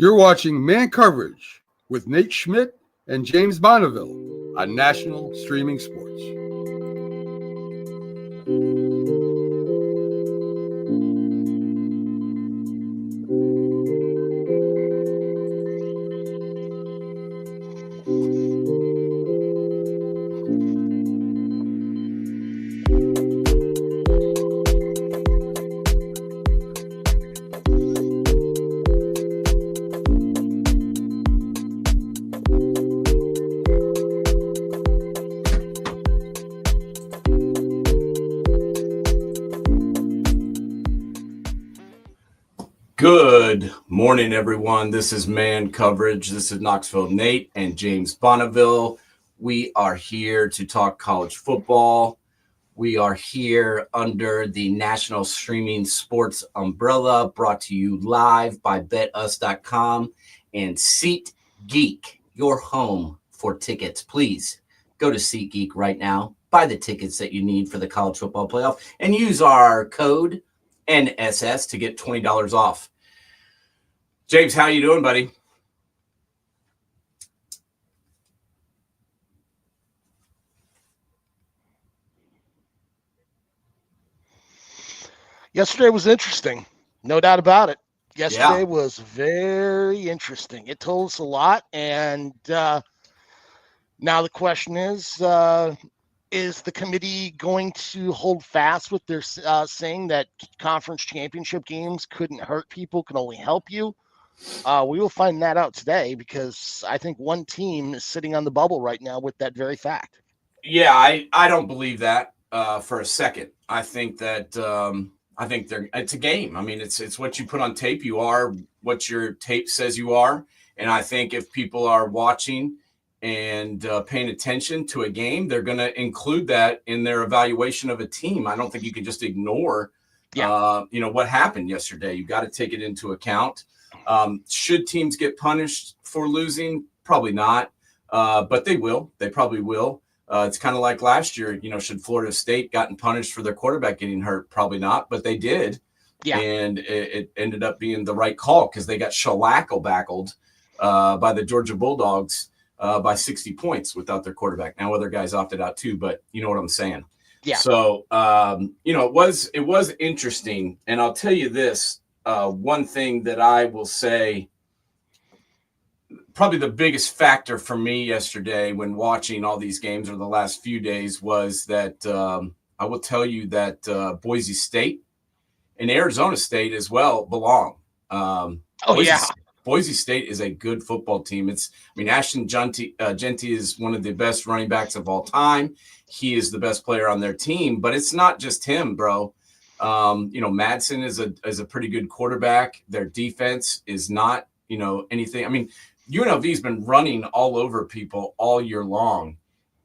You're watching Man Coverage with Nate Schmidt and James Bonneville on National Streaming Sports. Good morning, everyone. This is Man Coverage. This is Knoxville Nate and James Bonneville. We are here to talk college football. We are here under the National Streaming Sports umbrella, brought to you live by BetUs.com and SeatGeek, your home for tickets. Please go to SeatGeek right now, buy the tickets that you need for the college football playoff, and use our code NSS to get $20 off. James, how you doing, buddy? Yesterday was interesting. No doubt about it. Yesterday was very interesting. It told us a lot. And now the question is the committee going to hold fast with their saying that conference championship games couldn't hurt people, can only help you? We will find that out today, because I think one team is sitting on the bubble right now with that very fact. Yeah, I don't believe that for a second. I think that it's a game. I mean, it's what you put on tape. You are what your tape says you are. And I think if people are watching and paying attention to a game, they're going to include that in their evaluation of a team. I don't think you can just ignore, what happened yesterday. You got to take it into account. Should teams get punished for losing? Probably not, but they will. They probably will. It's kind of like last year. Should Florida State gotten punished for their quarterback getting hurt? Probably not, but they did. Yeah. And it ended up being the right call, because they got shellackle-backled by the Georgia Bulldogs by 60 points without their quarterback. Now other guys opted out too, but you know what I'm saying. Yeah. So it was interesting, and I'll tell you this. One thing that I will say, probably the biggest factor for me yesterday when watching all these games over the last few days, was that I will tell you that Boise State and Arizona State as well belong. Boise State is a good football team. Ashton Jeanty is one of the best running backs of all time. He is the best player on their team, but it's not just him, bro. Madsen is a pretty good quarterback. Their defense is not, anything. I mean, UNLV's been running all over people all year long,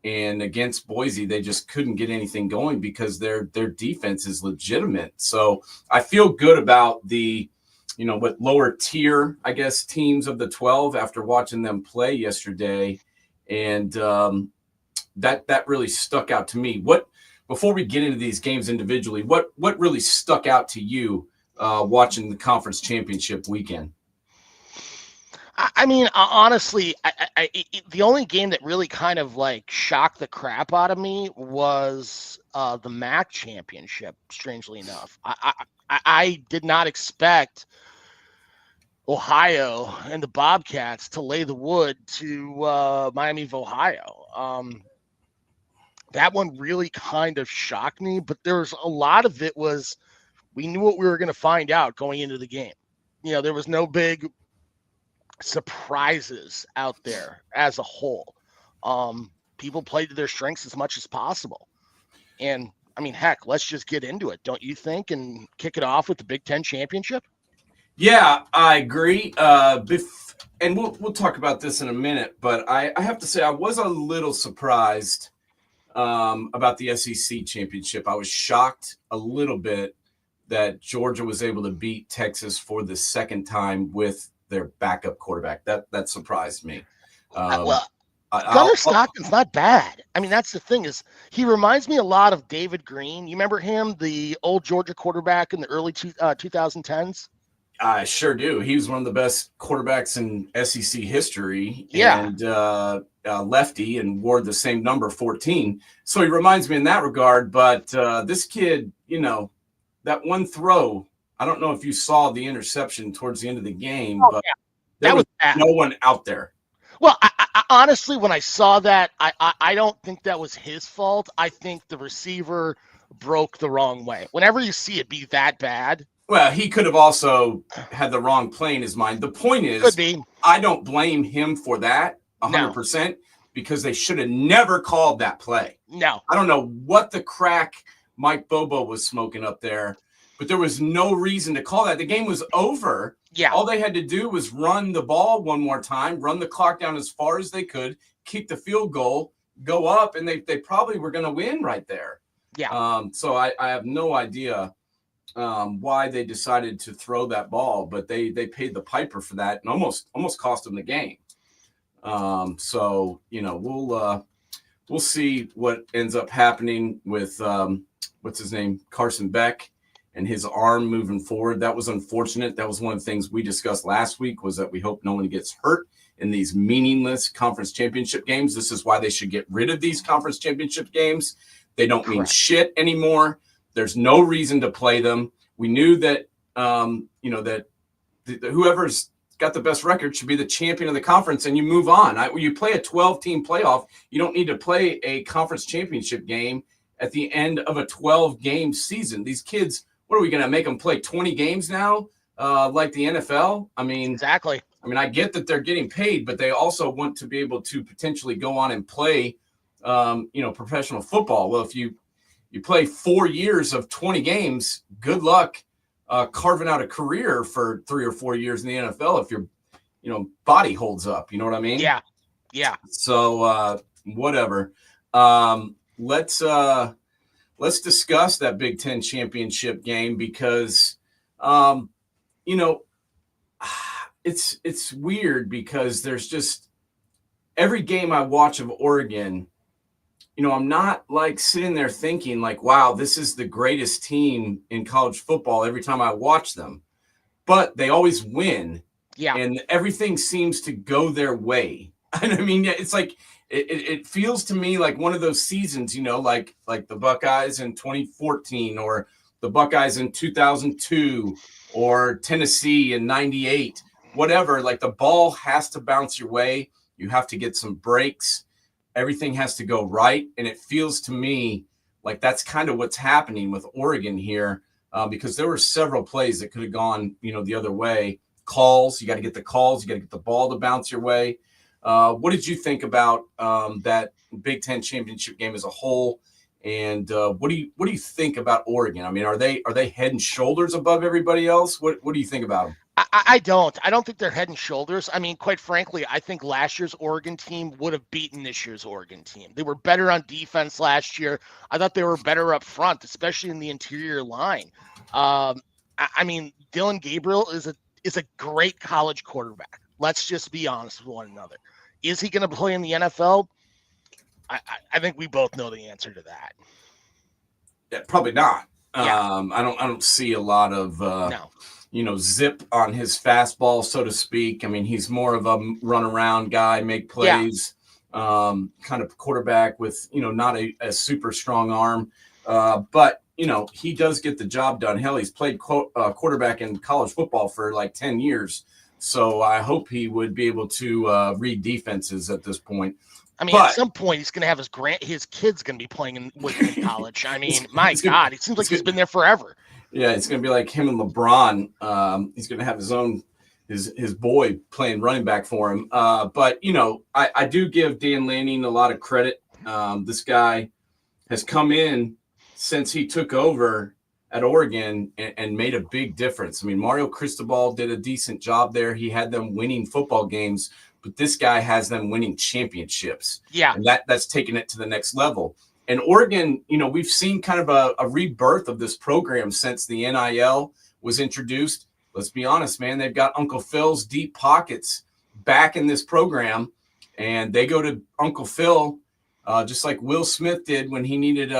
and against Boise, they just couldn't get anything going because their defense is legitimate. So I feel good about the, what lower tier, I guess, teams of the 12 after watching them play yesterday. And that really stuck out to me. Before we get into these games individually, what really stuck out to you watching the conference championship weekend? I mean, honestly, the only game that really kind of shocked the crap out of me was the MAC championship. Strangely enough, I did not expect Ohio and the Bobcats to lay the wood to Miami of Ohio. That one really kind of shocked me, but there's a lot of it was, we knew what we were going to find out going into the game. There was no big surprises out there as a whole. People played to their strengths as much as possible. And I mean, heck, let's just get into it, don't you think? And kick it off with the Big Ten championship. Yeah, I agree. And we'll talk about this in a minute, but I have to say I was a little surprised about the SEC championship. I was shocked a little bit that Georgia was able to beat Texas for the second time with their backup quarterback. That surprised me. Gunnar Stockton's not bad. I mean, that's the thing, is he reminds me a lot of David Green. You remember him, the old Georgia quarterback in the early 2010s? I sure do. He was one of the best quarterbacks in SEC history. Yeah. And lefty, and wore the same number, 14. So he reminds me in that regard. But this kid, that one throw, I don't know if you saw the interception towards the end of the game, but there was no one out there. Well, I honestly, when I saw that, I don't think that was his fault. I think the receiver broke the wrong way. Whenever you see it be that bad. Well, he could have also had the wrong play in his mind. The point is, could be. I don't blame him for that 100% because they should have never called that play. No. I don't know what the crack Mike Bobo was smoking up there, but there was no reason to call that. The game was over. Yeah. All they had to do was run the ball one more time, run the clock down as far as they could, kick the field goal, go up, and they probably were going to win right there. Yeah. So I have no idea why they decided to throw that ball, but they paid the piper for that and almost cost them the game. So we'll see what ends up happening with what's his name, Carson Beck, and his arm moving forward. That was unfortunate. That was one of the things we discussed last week, was that we hope no one gets hurt in these meaningless conference championship games. This is why they should get rid of these conference championship games. They don't mean shit anymore. There's no reason to play them. We knew that, whoever's got the best record should be the champion of the conference, and you move on. When you play a 12-team playoff, you don't need to play a conference championship game at the end of a 12-game season. These kids, what are we going to make them play 20 games now, like the NFL? I mean, exactly. I mean, I get that they're getting paid, but they also want to be able to potentially go on and play, professional football. Well, if you play 4 years of 20 games, good luck carving out a career for 3 or 4 years in the NFL if your body holds up. You know what I mean? Yeah. So whatever. Let's discuss that Big Ten championship game because it's weird because there's just every game I watch of Oregon, I'm not like sitting there thinking like, wow, this is the greatest team in college football every time I watch them, but they always win. Yeah. And everything seems to go their way. And I mean, it's like, it feels to me like one of those seasons, like the Buckeyes in 2014 or the Buckeyes in 2002 or Tennessee in 98, whatever, like the ball has to bounce your way. You have to get some breaks. Everything has to go right. And it feels to me like that's kind of what's happening with Oregon here because there were several plays that could have gone, the other way. Calls, you got to get the calls. You got to get the ball to bounce your way. What did you think about that Big Ten championship game as a whole? And what do you think about Oregon? I mean, are they head and shoulders above everybody else? What do you think about them? I don't think they're head and shoulders. I mean, quite frankly, I think last year's Oregon team would have beaten this year's Oregon team. They were better on defense last year. I thought they were better up front, especially in the interior line. I mean, Dylan Gabriel is a great college quarterback. Let's just be honest with one another. Is he going to play in the NFL? I think we both know the answer to that. Yeah, probably not. Yeah. I don't see a lot of no. Zip on his fastball, so to speak. I mean, he's more of a run around guy, make plays, kind of quarterback with not a super strong arm, but he does get the job done. Hell, he's played quarterback in college football for like 10 years. So I hope he would be able to read defenses at this point. I mean, at some point, he's going to have his kid's going to be playing with him in college. I mean, God, it seems like he's been there forever. Yeah, it's going to be like him and LeBron. He's going to have his own his boy playing running back for him. But I do give Dan Lanning a lot of credit. This guy has come in since he took over at Oregon and made a big difference. I mean, Mario Cristobal did a decent job there. He had them winning football games, but this guy has them winning championships. Yeah. And that's taken it to the next level. And Oregon, we've seen kind of a rebirth of this program since the NIL was introduced. Let's be honest, man, they've got Uncle Phil's deep pockets back in this program, and they go to Uncle Phil just like Will Smith did when he needed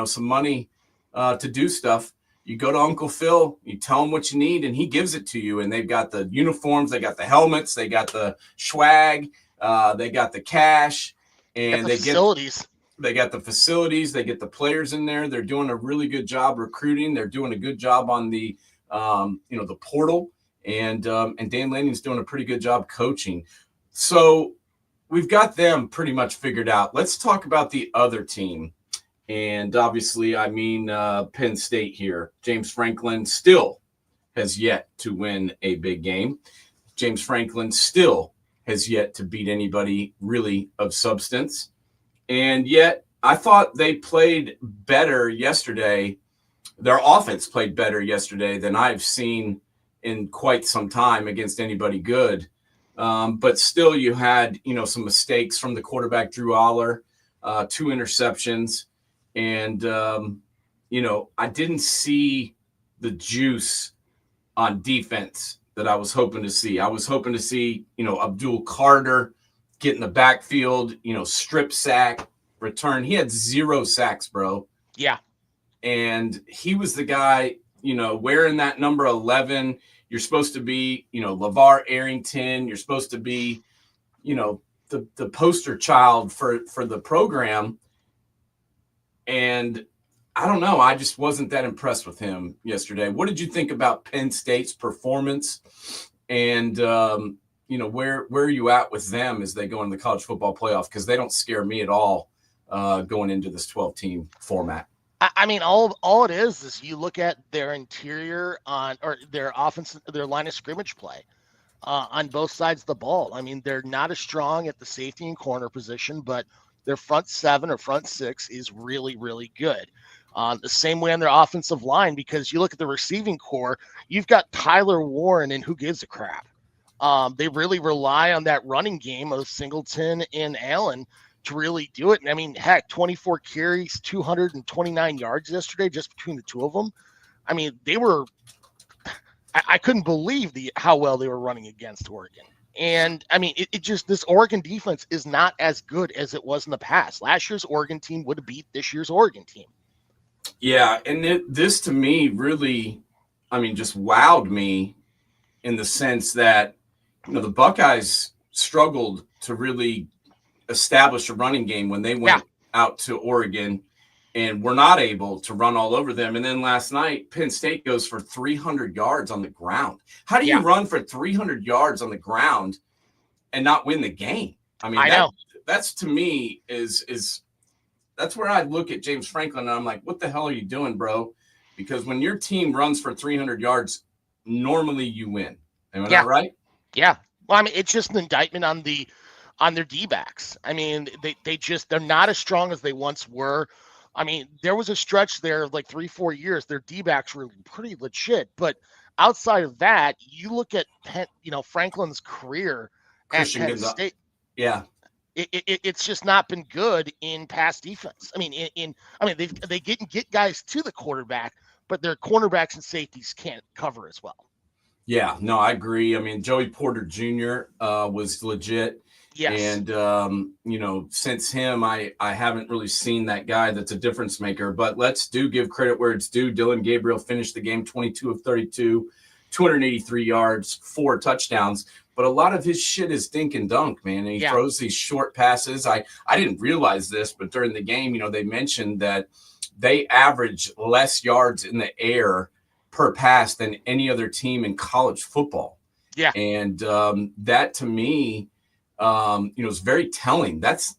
some money to do stuff. You go to Uncle Phil, you tell him what you need, and he gives it to you. And they've got the uniforms, they got the helmets, they got the swag, they got the cash, and they facilities. They got the facilities. They get the players in there. They're doing a really good job recruiting. They're doing a good job on the the portal, and Dan Lanning's doing a pretty good job coaching. So we've got them pretty much figured out. Let's talk about the other team. And obviously, I mean, Penn State here. James Franklin still has yet to win a big game. James Franklin still has yet to beat anybody really of substance. And yet, I thought they played better yesterday. Their offense played better yesterday than I've seen in quite some time against anybody good. But still, you had, some mistakes from the quarterback, Drew Aller, 2 interceptions. And, I didn't see the juice on defense that I was hoping to see. I was hoping to see, Abdul Carter get in the backfield, strip sack, return. He had 0 sacks, bro. Yeah. And he was the guy, wearing that number 11. You're supposed to be, LeVar Arrington. You're supposed to be, the poster child for the program. And I don't know. I just wasn't that impressed with him yesterday. What did you think about Penn State's performance? And, where are you at with them as they go in the college football playoff? Because they don't scare me at all going into this 12-team format. I mean, all it is you look at their interior or their offense, their line of scrimmage play on both sides of the ball. I mean, they're not as strong at the safety and corner position, but their front 7 or front 6 is really, really good. The same way on their offensive line, because you look at the receiving core, you've got Tyler Warren, and who gives a crap? They really rely on that running game of Singleton and Allen to really do it. And I mean, heck, 24 carries, 229 yards yesterday, just between the two of them. I mean, I couldn't believe how well they were running against Oregon. And I mean, it just, this Oregon defense is not as good as it was in the past. Last year's Oregon team would have beat this year's Oregon team. Yeah. And this to me really, just wowed me in the sense that, the Buckeyes struggled to really establish a running game when they went out to Oregon and were not able to run all over them. And then last night, Penn State goes for 300 yards on the ground. How do you run for 300 yards on the ground and not win the game? I mean, that's to me is that's where I look at James Franklin and I'm like, what the hell are you doing, bro? Because when your team runs for 300 yards, normally you win. Am I not right? Yeah. Well, I mean, it's just an indictment on their D-backs. I mean, they're not as strong as they once were. I mean, there was a stretch there of like 3-4 years, their D-backs were pretty legit. But outside of that, you look at Franklin's career at Penn State. Yeah. It's just not been good in pass defense. I mean, they get guys to the quarterback, but their cornerbacks and safeties can't cover as well. Yeah, no, I agree. I mean, Joey Porter Jr. Was legit. Yes. And, since him, I haven't really seen that guy that's a difference maker. But let's give credit where it's due. Dylan Gabriel finished the game 22 of 32, 283 yards, 4 touchdowns. But a lot of his shit is dink and dunk, man. And he throws these short passes. I didn't realize this, but during the game, they mentioned that they average less yards in the air per pass than any other team in college football. Yeah. And that to me, is very telling. That's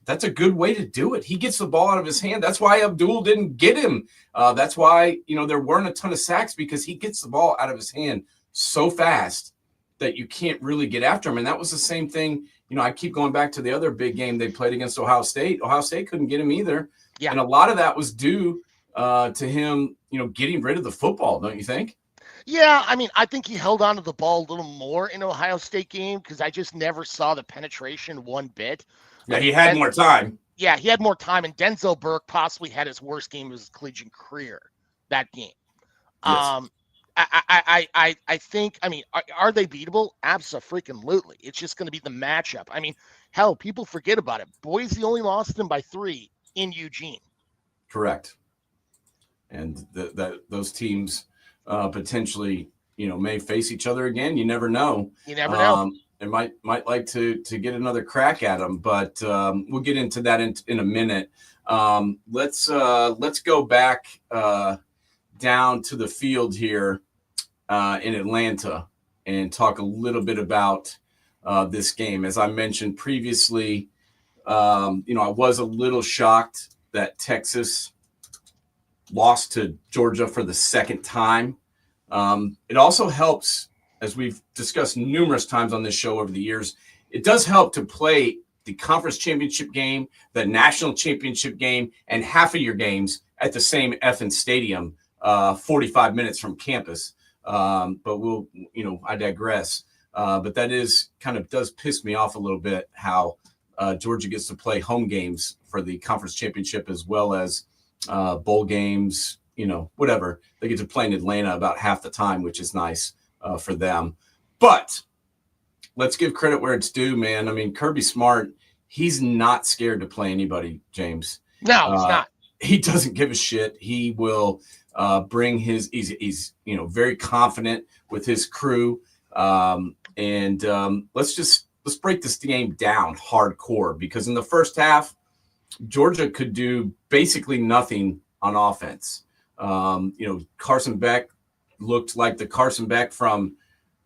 a good way to do it. He gets the ball out of his hand. That's why Abdul didn't get him. That's why, there weren't a ton of sacks, because he gets the ball out of his hand so fast that you can't really get after him. And that was the same thing. I keep going back to the other big game they played against Ohio State. Ohio State couldn't get him either. Yeah. And a lot of that was due to him, getting rid of the football, don't you think? Yeah, I mean, I think he held on to the ball a little more in Ohio State game because I just never saw the penetration one bit. Yeah, he had more time. Yeah, he had more time, and Denzel Burke possibly had his worst game of his collegiate career that game. Yes. I think, I mean, are they beatable? Abso-freaking-lutely. It's just going to be the matchup. I mean, hell, people forget about it. Boise only lost them by 3 in Eugene. Correct. and those teams potentially, may face each other again. You never know. You never know. They might like to get another crack at them, but we'll get into that in a minute. Let's go back down to the field here in Atlanta and talk a little bit about this game. As I mentioned previously, I was a little shocked that Texas lost to Georgia for the second time. It also helps, as we've discussed numerous times on this show over the years, it does help to play the conference championship game, the national championship game, and half of your games at the same effing stadium, 45 minutes from campus. But I digress. But that does piss me off a little bit how Georgia gets to play home games for the conference championship as well as bowl games, whatever. They get to play in Atlanta about half the time, which is nice for them. But let's give credit where it's due, man. I mean, Kirby Smart, he's not scared to play anybody, James. No, he's not. He doesn't give a shit. He will bring he's very confident with his crew. Let's break this game down hardcore, because in the first half, Georgia could do basically nothing on offense. Carson Beck looked like the Carson Beck from,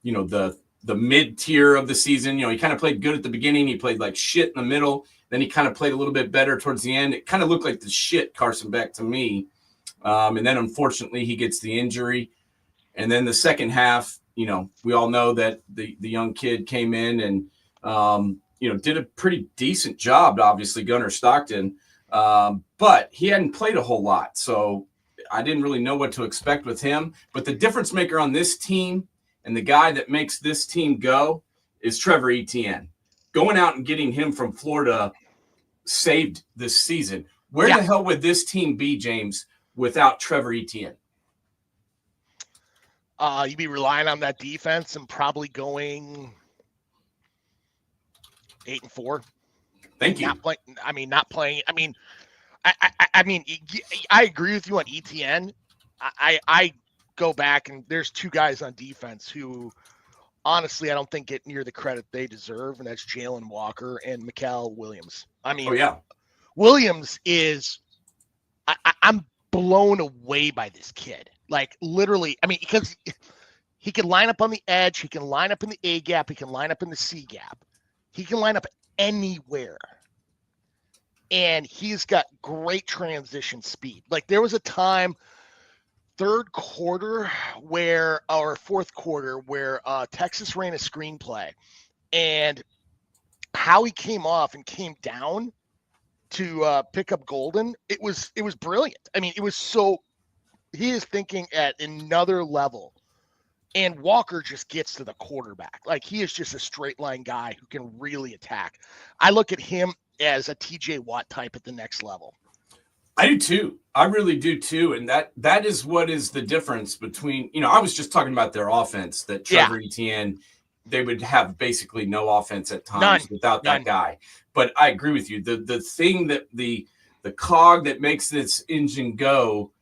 the mid-tier of the season. He kind of played good at the beginning. He played like shit in the middle. Then he kind of played a little bit better towards the end. It kind of looked like the shit Carson Beck to me. And then unfortunately he gets the injury. And then the second half, we all know that the young kid came in and, did a pretty decent job, obviously, Gunnar Stockton. But he hadn't played a whole lot. So I didn't really know what to expect with him. But the difference maker on this team and the guy that makes this team go is Trevor Etienne. Going out and getting him from Florida saved this season. Where the hell would this team be, James, without Trevor Etienne? You'd be relying on that defense and probably going 8-4. Thank you. Not playing. I agree with you on Etienne. I go back and there's two guys on defense who, honestly, I don't think get near the credit they deserve, and that's Jalen Walker and Mikael Williams. Williams is I'm blown away by this kid. Like, literally, because he can line up on the edge, he can line up in the A gap, he can line up in the C gap. He can line up anywhere. And he's got great transition speed. Like, there was a time, fourth quarter, where Texas ran a screenplay, and how he came off and came down to pick up Golden, it was brilliant. It was so, he is thinking at another level. And Walker just gets to the quarterback. Like, he is just a straight line guy who can really attack. I look at him as a TJ Watt type at the next level. I do too. I really do too. And that is what is the difference between, I was just talking about their offense, that Trevor Etienne, they would have basically no offense at times without that guy. But I agree with you. The thing that the cog that makes this engine go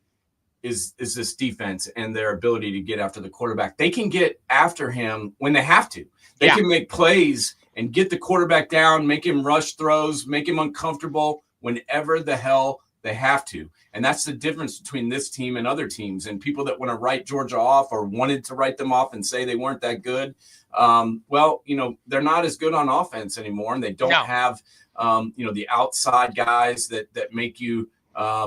is this defense and their ability to get after the quarterback. They can get after him when they have to. They can make plays and get the quarterback down, make him rush throws, make him uncomfortable whenever the hell they have to. And that's the difference between this team and other teams, and people that want to write Georgia off or wanted to write them off and say they weren't that good. They're not as good on offense anymore, and they don't have, the outside guys that make you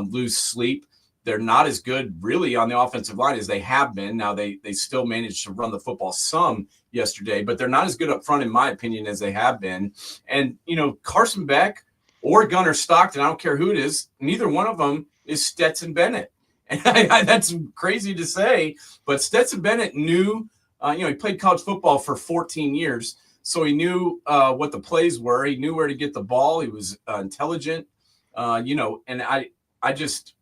lose sleep. They're not as good really on the offensive line as they have been. Now they still managed to run the football some yesterday, but they're not as good up front, in my opinion, as they have been. And, Carson Beck or Gunnar Stockton, I don't care who it is, neither one of them is Stetson Bennett. And that's crazy to say, but Stetson Bennett knew, he played college football for 14 years. So he knew what the plays were. He knew where to get the ball. He was intelligent, and I just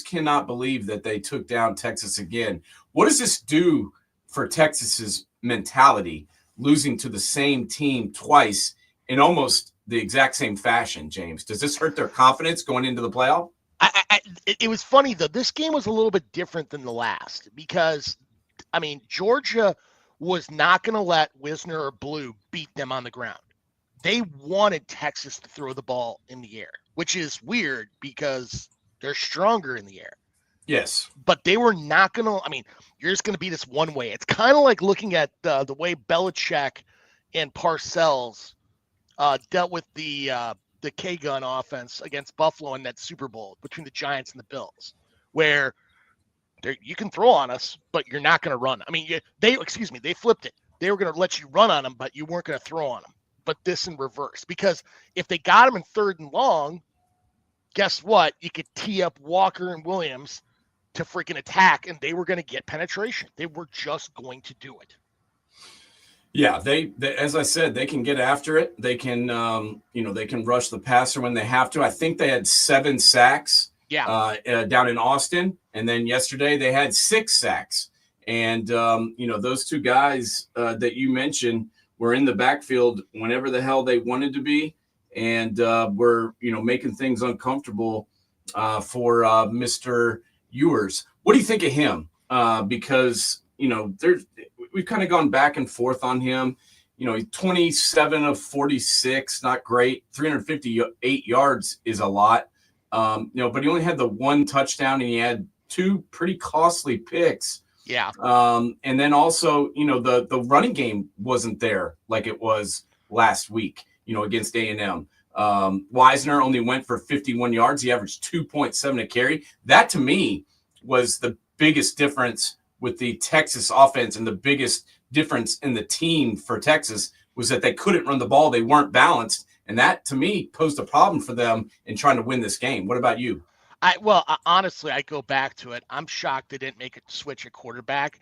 cannot believe that they took down Texas again. What does this do for Texas's mentality, losing to the same team twice in almost the exact same fashion, James? Does this hurt their confidence going into the playoff? It was funny though. This game was a little bit different than the last because, I mean, Georgia was not going to let Wisner or Blue beat them on the ground. They wanted Texas to throw the ball in the air, which is weird because they're stronger in the air. Yes. But they were not going to, I mean, you're just going to beat us one way. It's kind of like looking at the way Belichick and Parcells dealt with the K-gun offense against Buffalo in that Super Bowl between the Giants and the Bills, where you can throw on us, but you're not going to run. I mean, they flipped it. They were going to let you run on them, but you weren't going to throw on them. But this in reverse, because if they got them in 3rd and long, guess what? You could tee up Walker and Williams to freaking attack, and they were going to get penetration. They were just going to do it. Yeah, they as I said, they can get after it. They can, they can rush the passer when they have to. I think they had 7 sacks down in Austin. And then yesterday they had 6 sacks. And, those 2 guys that you mentioned were in the backfield whenever the hell they wanted to be. And were, making things uncomfortable for Mr. Ewers. What do you think of him? Because, we've kind of gone back and forth on him. He's 27 of 46, not great. 358 yards is a lot. But he only had the 1 touchdown and he had 2 pretty costly picks. Yeah. And then also, the running game wasn't there like it was last week, against A&M. Wisner only went for 51 yards. He averaged 2.7 a carry. That to me was the biggest difference with the Texas offense, and the biggest difference in the team for Texas was that they couldn't run the ball. They weren't balanced. And that to me posed a problem for them in trying to win this game. What about you? Honestly, I go back to it. I'm shocked they didn't make a switch at quarterback.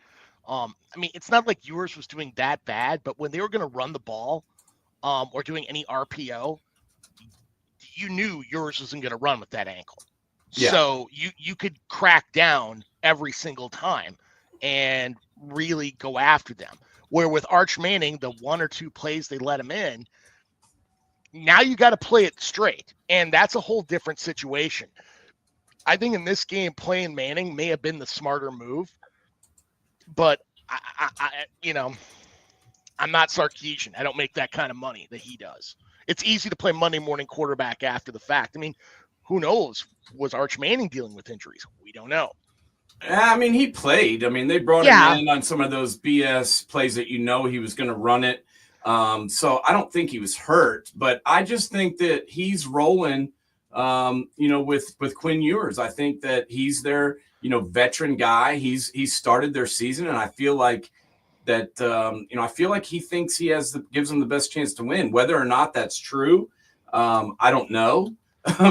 It's not like Ewers was doing that bad, but when they were going to run the ball or doing any RPO, you knew Ewers wasn't going to run with that ankle. Yeah. So you could crack down every single time and really go after them. Where with Arch Manning, the 1 or 2 plays they let him in, now you got to play it straight. And that's a whole different situation. I think in this game, playing Manning may have been the smarter move, but I'm not Sarkisian. I don't make that kind of money that he does. It's easy to play Monday morning quarterback after the fact. I mean, who knows? Was Arch Manning dealing with injuries? We don't know. He played. They brought him in on some of those BS plays that he was going to run it. So I don't think he was hurt, but I just think that he's rolling, with Quinn Ewers. I think that he's their, veteran guy. He's started their season, and I feel like that, I feel like he thinks he gives them the best chance to win. Whether or not that's true, I don't know,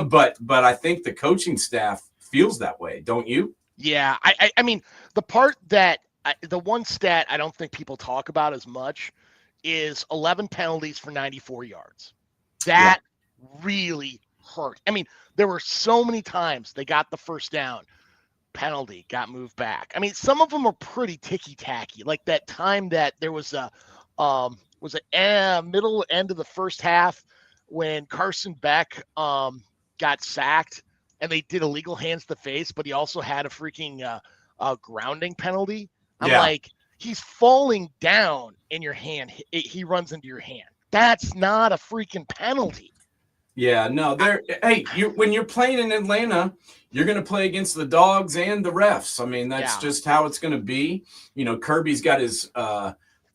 but I think the coaching staff feels that way. Don't you? Yeah, I mean, the one stat I don't think people talk about as much is 11 penalties for 94 yards. That really hurt. I mean, there were so many times they got the first down, penalty, got moved back. I mean, some of them are pretty ticky-tacky, like that time that there was middle end of the first half when Carson Beck got sacked. And they did illegal hands to face, but he also had a freaking grounding penalty. I'm like, he's falling down in your hand. He runs into your hand. That's not a freaking penalty. Yeah, no. When you're playing in Atlanta, you're going to play against the dogs and the refs. That's just how it's going to be. Kirby's got his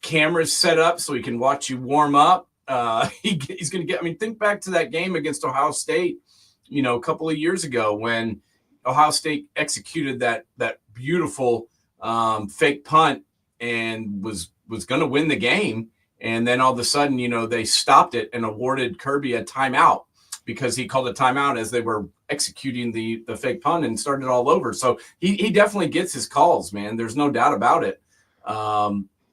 cameras set up so he can watch you warm up. He's going to get. Think back to that game against Ohio State. A couple of years ago when Ohio State executed that beautiful fake punt and was going to win the game. And then all of a sudden, they stopped it and awarded Kirby a timeout because he called a timeout as they were executing the fake punt and started all over. So he definitely gets his calls, man. There's no doubt about it.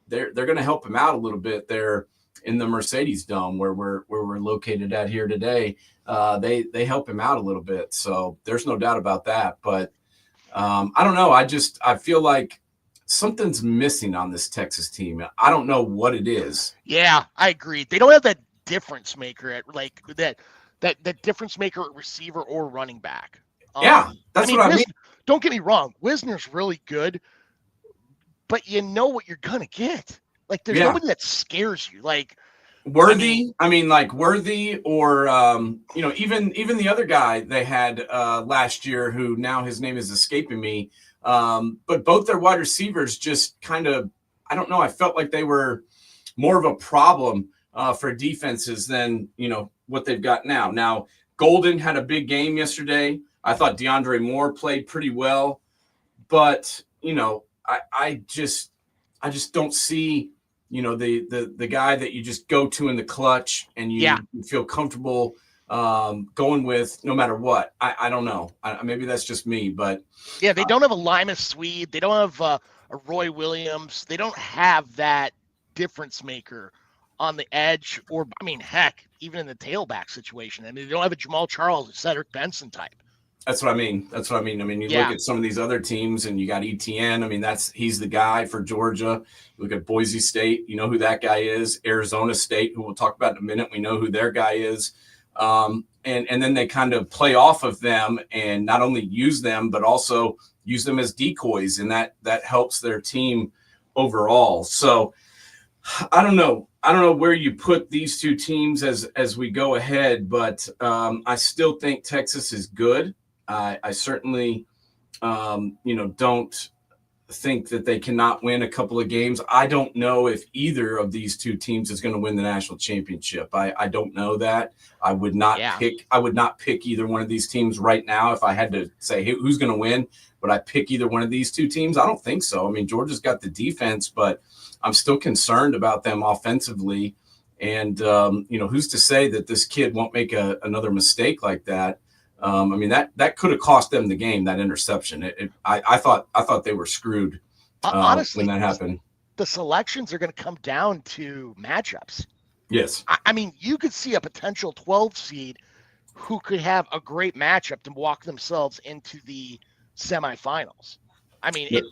They're going to help him out a little bit there in the Mercedes Dome where we're located at here today. They help him out a little bit. So there's no doubt about that. But I don't know. I feel like something's missing on this Texas team. I don't know what it is. Yeah, I agree. They don't have that difference maker at that difference maker at receiver or running back. Yeah, that's what I mean. Don't get me wrong. Wisner's really good, but you know what you're going to get. Like, there's nobody that scares you. Like, Worthy, Worthy, or even the other guy they had last year, who now his name is escaping me. But both their wide receivers just kind of, I don't know. I felt like they were more of a problem for defenses than what they've got now. Now, Golden had a big game yesterday. I thought DeAndre Moore played pretty well, but I just don't see. The guy that you just go to in the clutch and you feel comfortable going with no matter what. I don't know. Maybe that's just me, but yeah, they don't have a Limas Swede. They don't have a Roy Williams. They don't have that difference maker on the edge, or heck, even in the tailback situation. They don't have a Jamal Charles, a Cedric Benson type. That's what I mean. You look at some of these other teams, and you got ETN. He's the guy for Georgia. You look at Boise State. You know who that guy is. Arizona State, who we'll talk about in a minute. We know who their guy is. And then they kind of play off of them and not only use them, but also use them as decoys, and that helps their team overall. So I don't know where you put these two teams as we go ahead, but I still think Texas is good. I certainly, don't think that they cannot win a couple of games. I don't know if either of these two teams is going to win the national championship. I don't know that. I would not pick either one of these teams right now. If I had to say who's going to win, would I pick either one of these two teams? I don't think so. Georgia's got the defense, but I'm still concerned about them offensively. And, who's to say that this kid won't make another mistake like that? That could have cost them the game, that interception. I thought they were screwed honestly, when that happened. The selections are going to come down to matchups. Yes. You could see a potential 12 seed who could have a great matchup to walk themselves into the semifinals.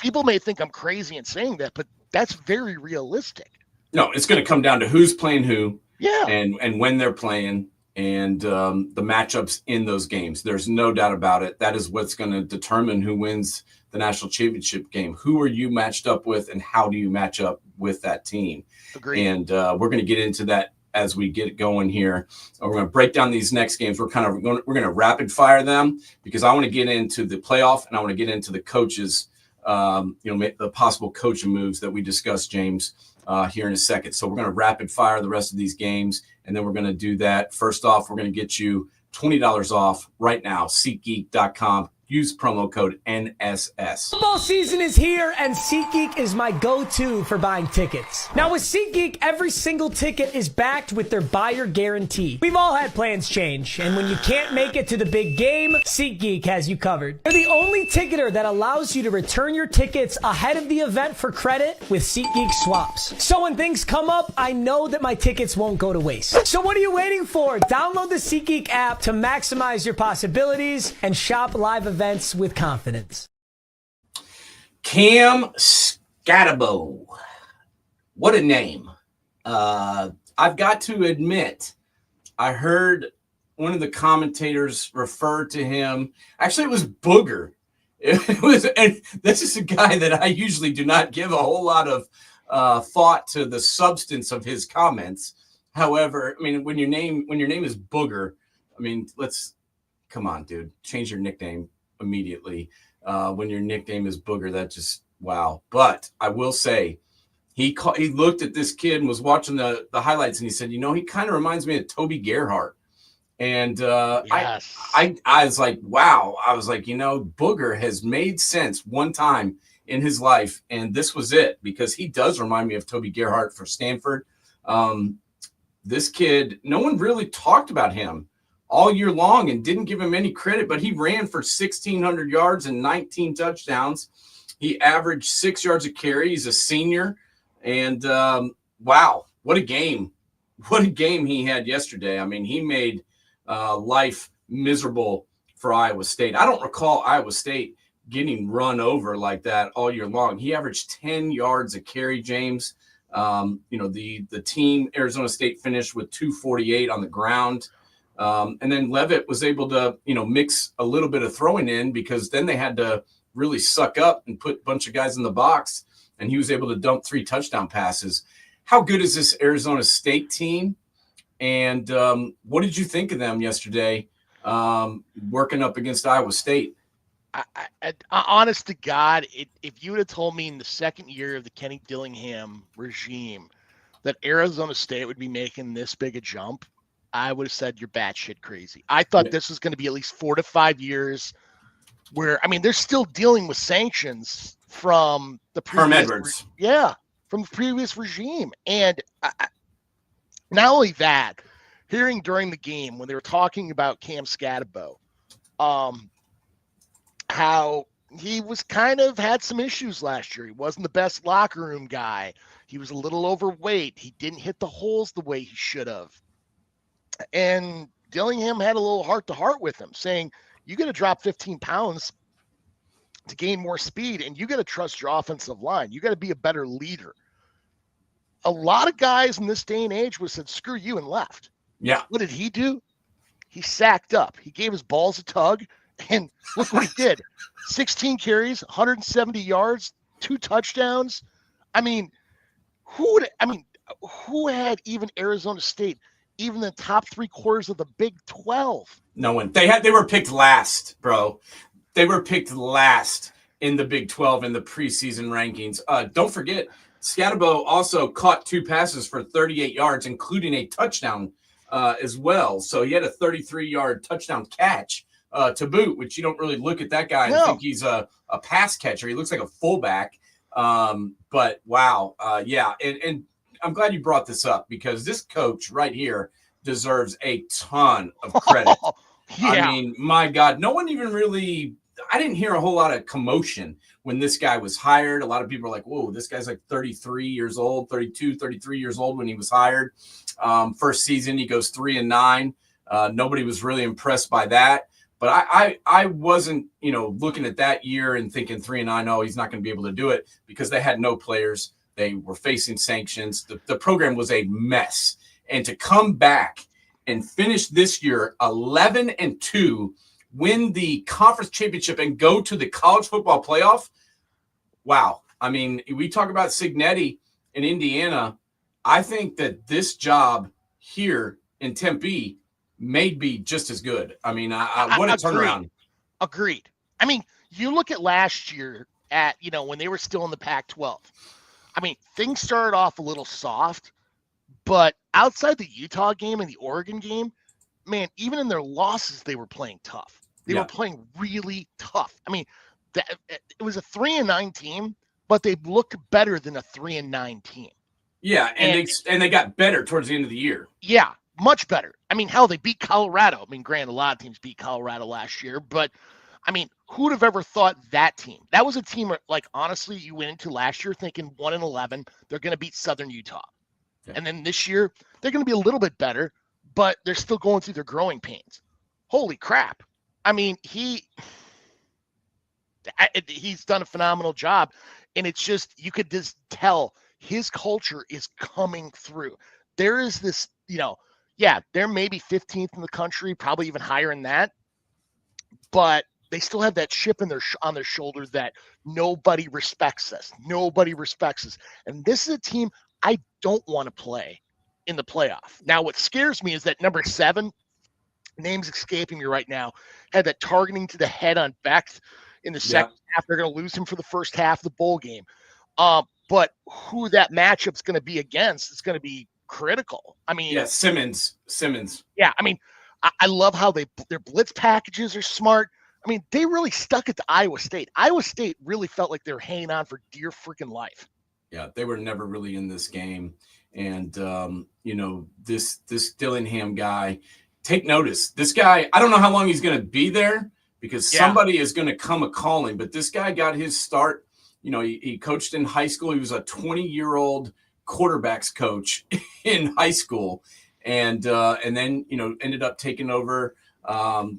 People may think I'm crazy in saying that, but that's very realistic. No, it's going to come down to who's playing who, yeah, and when they're playing, and the matchups in those games. There's no doubt about it. That is what's going to determine who wins the national championship game. Who are you matched up with, and how do you match up with that team? Agreed. And we're going to get into that as we get going here. We're going to break down these next games. We're going to rapid fire them, because I want to get into the playoff, and I want to get into the coaches, the possible coaching moves that we discussed, James, here in a second. So we're going to rapid fire the rest of these games, and then we're going to do that. First off, we're going to get you $20 off right now, SeatGeek.com. Use promo code NSS. Football season is here, and SeatGeek is my go-to for buying tickets. Now with SeatGeek, every single ticket is backed with their buyer guarantee. We've all had plans change, and when you can't make it to the big game, SeatGeek has you covered. They're the only ticketer that allows you to return your tickets ahead of the event for credit with SeatGeek swaps. So when things come up, I know that my tickets won't go to waste. So what are you waiting for? Download the SeatGeek app to maximize your possibilities and shop live events with confidence. Cam Scatabo. What a name. I've got to admit, I heard one of the commentators refer to him. Actually, it was Booger. And this is a guy that I usually do not give a whole lot of thought to the substance of his comments. However, when your name is Booger, come on, dude, change your nickname immediately. When your nickname is Booger, that just wow. But I will say, he looked at this kid and was watching the highlights, and he said, he kind of reminds me of Toby Gerhart. And yes. I was like, wow. I was like, Booger has made sense one time in his life, and this was it, because he does remind me of Toby Gerhart for Stanford. This kid, no one really talked about him all year long and didn't give him any credit, but he ran for 1,600 yards and 19 touchdowns. He averaged 6 yards a carry. He's a senior. And wow, what a game. What a game he had yesterday. He made life miserable for Iowa State. I don't recall Iowa State getting run over like that all year long. He averaged 10 yards a carry, James. The team, Arizona State, finished with 248 on the ground. And then Levitt was able to, mix a little bit of throwing in, because then they had to really suck up and put a bunch of guys in the box, and he was able to dump 3 touchdown passes. How good is this Arizona State team? And what did you think of them yesterday working up against Iowa State? Honest to God, if you would have told me in the second year of the Kenny Dillingham regime that Arizona State would be making this big a jump, I would have said you're batshit crazy. I thought this was going to be at least 4 to 5 years where, they're still dealing with sanctions from the previous, Edwards. From the previous regime. And not only that, hearing during the game when they were talking about Cam Scatterbo, how he was kind of had some issues last year. He wasn't the best locker room guy. He was a little overweight. He didn't hit the holes the way he should have. And Dillingham had a little heart-to-heart with him, saying, you got to drop 15 pounds to gain more speed, and you got to trust your offensive line. You got to be a better leader. A lot of guys in this day and age would have said, screw you, and left. Yeah. What did he do? He sacked up. He gave his balls a tug, and look what he did. 16 carries, 170 yards, 2 touchdowns. Who had even Arizona State, even the top 3 quarters of the Big 12? No one. They were picked last, bro. They were picked last in the Big 12 in the preseason rankings. Don't forget, Scatterbo also caught 2 passes for 38 yards, including a touchdown as well. So he had a 33-yard touchdown catch to boot, which you don't really look at that guy and think he's a pass catcher. He looks like a fullback. But wow. And I'm glad you brought this up, because this coach right here deserves a ton of credit. My God, no one even really, I didn't hear a whole lot of commotion when this guy was hired. A lot of people are like, whoa, this guy's like 33 years old, 32, 33 years old when he was hired. First season, he goes 3-9. Nobody was really impressed by that. But I wasn't, looking at that year and thinking 3-9, oh, he's not going to be able to do it, because they had no players. They were facing sanctions. The program was a mess. And to come back and finish this year 11-2, win the conference championship, and go to the college football playoff. Wow. We talk about Cignetti in Indiana. I think that this job here in Tempe may be just as good. What a turnaround. Agreed. You look at last year at, when they were still in the Pac-12. Things started off a little soft, but outside the Utah game and the Oregon game, man, even in their losses, they were playing tough. They were playing really tough. It was a 3-9 team, but they looked better than a 3-9 team. Yeah, and they got better towards the end of the year. Yeah, much better. Hell, they beat Colorado. Granted, a lot of teams beat Colorado last year, but who would have ever thought that team? That was a team where, honestly, you went into last year thinking 1-11, they're going to beat Southern Utah. Yeah. And then this year, they're going to be a little bit better, but they're still going through their growing pains. Holy crap. He's done a phenomenal job, and it's just, you could just tell his culture is coming through. There is this, they're maybe 15th in the country, probably even higher than that, but they still have that chip on their shoulder that nobody respects us. Nobody respects us. And this is a team I don't want to play in the playoff. Now, what scares me is that number 7, name's escaping me right now, had that targeting to the head on Beck in the second half. They're going to lose him for the first half of the bowl game. But who that matchup's going to be against is going to be critical. Simmons. Yeah, I love how their blitz packages are smart. They really stuck it to Iowa State. Iowa State really felt like they were hanging on for dear freaking life. Yeah, they were never really in this game. And, this Dillingham guy, take notice. This guy, I don't know how long he's going to be there, because somebody is going to come a-calling. But this guy got his start. He coached in high school. He was a 20-year-old quarterbacks coach in high school. And then, ended up taking over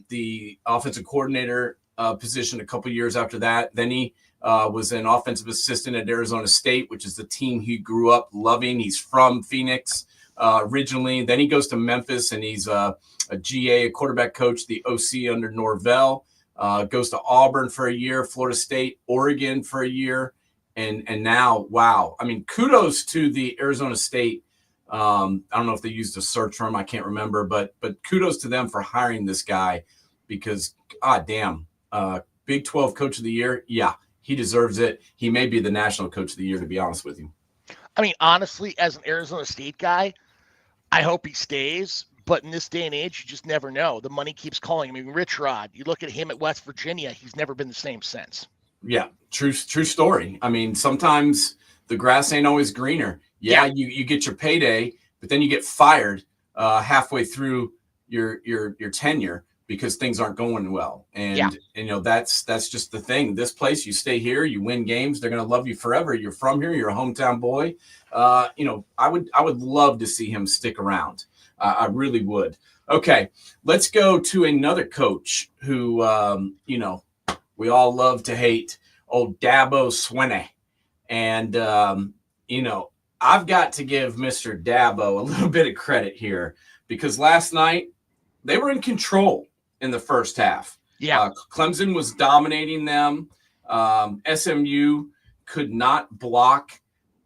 the offensive coordinator position a couple years after that. Then he was an offensive assistant at Arizona State, which is the team he grew up loving. He's from Phoenix, originally. Then he goes to Memphis, and he's a GA, a quarterback coach, the OC under Norvell. Goes to Auburn for a year, Florida State, Oregon for a year, and now, wow. I mean, kudos to the Arizona State. I don't know if they used a search term, I can't remember, but kudos to them for hiring this guy, because damn, Big 12 Coach of the Year, yeah, he deserves it. He may be the National Coach of the Year, to be honest with you. I mean, honestly, as an Arizona State guy, I hope he stays. But in this day and age, you just never know. The money keeps calling. I mean, Rich Rod, you look at him at West Virginia, he's never been the same since. Yeah, true story. I mean, sometimes the grass ain't always greener. Yeah. You get your payday, but then you get fired halfway through your tenure because things aren't going well. And you know, that's just the thing. This place, you stay here, you win games, they're gonna love you forever. You're from here, you're a hometown boy. You know, I would love to see him stick around. I really would. Okay, let's go to another coach who, you know, we all love to hate, old Dabo Swinney. And, you know, I've got to give Mr. Dabo a little bit of credit here, because last night they were in control in the first half. Yeah. Clemson was dominating them. SMU could not block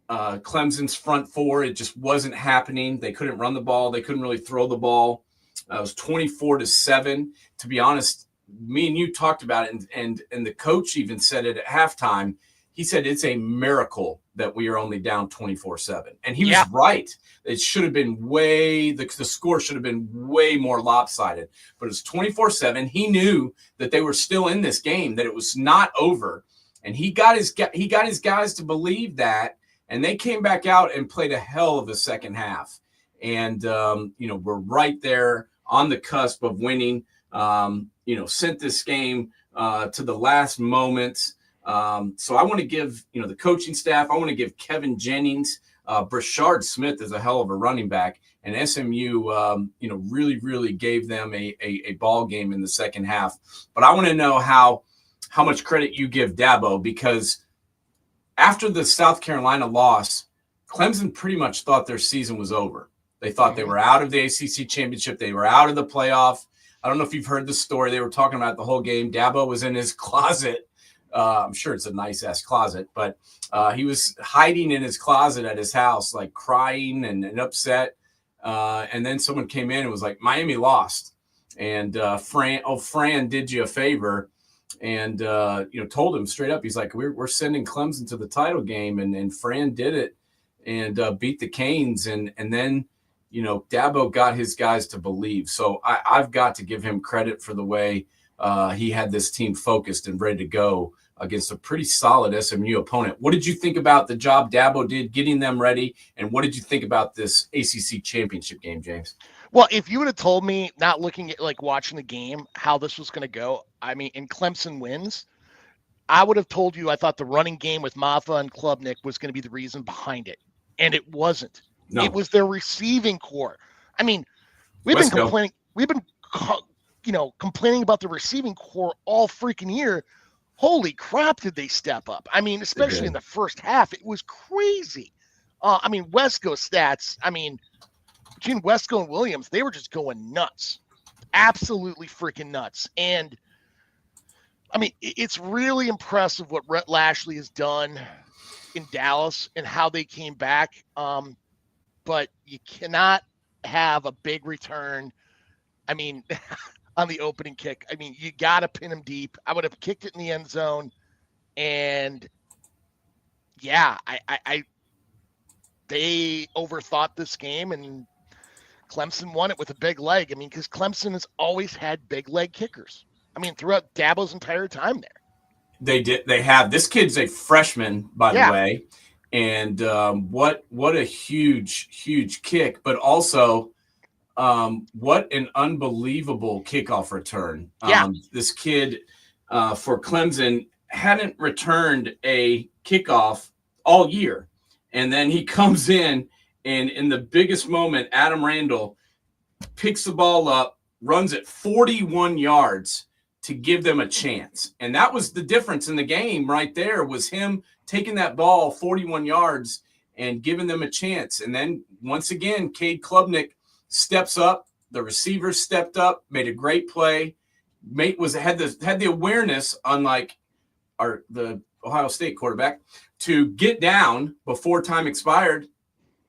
Clemson's front four. It just wasn't happening. They couldn't run the ball. They couldn't really throw the ball. It was 24-7. To be honest, me and you talked about it, and the coach even said it at halftime. He said it's a miracle that we are only down 24-7. And he was right. It should have been the score should have been way more lopsided. But it was 24-7. He knew that they were still in this game, that it was not over. And he got his guys to believe that. And they came back out and played a hell of a second half. And, you know, we're right there on the cusp of winning, you know, sent this game to the last moments. So I want to give, you know, the coaching staff, I want to give Kevin Jennings, Brashard Smith is a hell of a running back, and SMU, you know, really gave them a ball game in the second half. But I want to know how much credit you give Dabo, because after the South Carolina loss, Clemson pretty much thought their season was over. They thought they were out of the ACC championship. They were out of the playoff. I don't know if you've heard the story. They were talking about the whole game. Dabo was in his closet. I'm sure it's a nice-ass closet, but he was hiding in his closet at his house, like crying and upset. And then someone came in and was like, Miami lost. And Fran did you a favor. And, you know, told him straight up, he's like, we're sending Clemson to the title game. And Fran did it and beat the Canes. And then, you know, Dabo got his guys to believe. So I've got to give him credit for the way he had this team focused and ready to go against a pretty solid SMU opponent. What did you think about the job Dabo did getting them ready? And what did you think about this ACC championship game, James? Well, if you would have told me, not looking at like watching the game, how this was going to go, I mean, and Clemson wins, I would have told you I thought the running game with Maffa and Klubnik was going to be the reason behind it. And it wasn't. No. It was their receiving core. I mean, we've been complaining about the receiving core all freaking year. Holy crap, did they step up? I mean, especially in the first half, it was crazy. I mean, Wesco stats, I mean, between Wesco and Williams, they were just going nuts. Absolutely freaking nuts. And, I mean, it's really impressive what Rhett Lashley has done in Dallas and how they came back. But you cannot have a big return. I mean, on the opening kick. I mean, you got to pin him deep. I would have kicked it in the end zone. And yeah, they overthought this game, and Clemson won it with a big leg. I mean, because Clemson has always had big leg kickers. I mean, throughout Dabo's entire time there. They did. They have. This kid's a freshman, by the way. And what a huge kick, but also what an unbelievable kickoff return. This kid for Clemson hadn't returned a kickoff all year. And then he comes in, and in the biggest moment, Adam Randall picks the ball up, runs it 41 yards to give them a chance. And that was the difference in the game right there, was him taking that ball 41 yards and giving them a chance. And then once again, Cade Klubnik steps up. The receivers stepped up, made a great play. Had the awareness, unlike the Ohio State quarterback, to get down before time expired